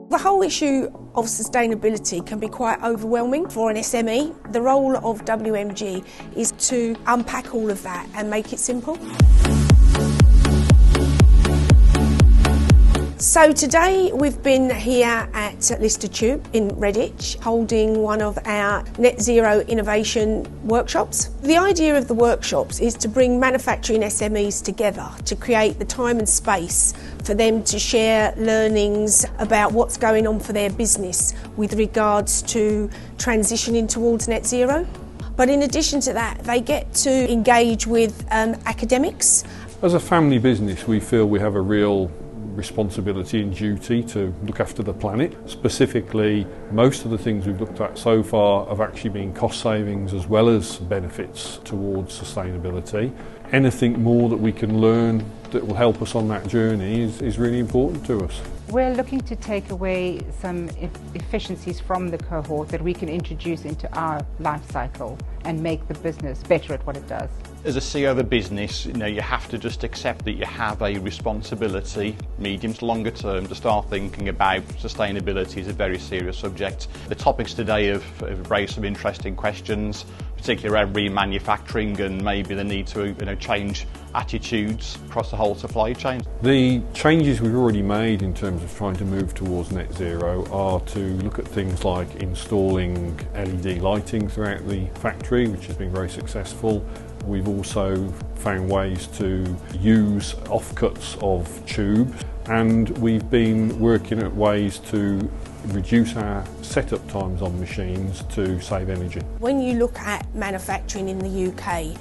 The whole issue of sustainability can be quite overwhelming for an SME. The role of WMG is to unpack all of that and make it simple. So today we've been here at Lister Tube in Redditch holding one of our Net Zero innovation workshops. The idea of the workshops is to bring manufacturing SMEs together to create the time and space for them to share learnings about what's going on for their business with regards to transitioning towards net zero. But in addition to that, they get to engage with academics. As a family business, we feel we have a real responsibility and duty to look after the planet. Specifically, most of the things we've looked at so far have actually been cost savings as well as benefits towards sustainability. Anything more that we can learn that will help us on that journey is really important to us. We're looking to take away some efficiencies from the cohort that we can introduce into our life cycle and make the business better at what it does. As a CEO of a business, you have to just accept that you have a responsibility, medium to longer term, to start thinking about sustainability as a very serious subject. The topics today have raised some interesting questions, particularly around remanufacturing and maybe the need to change attitudes across the whole supply chain. The changes we've already made in terms of trying to move towards net zero are to look at things like installing LED lighting throughout the factory, which has been very successful. We've also found ways to use offcuts of tubes, and we've been working at ways to reduce our setup times on machines to save energy. When you look at manufacturing in the UK,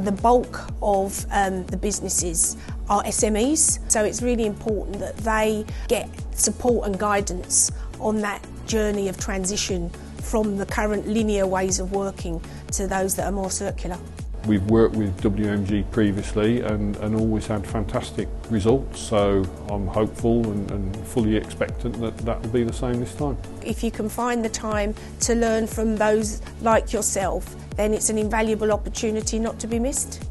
the bulk of the businesses are SMEs, so it's really important that they get support and guidance on that journey of transition from the current linear ways of working to those that are more circular. We've worked with WMG previously and always had fantastic results, so I'm hopeful and fully expectant that will be the same this time. If you can find the time to learn from those like yourself, then it's an invaluable opportunity not to be missed.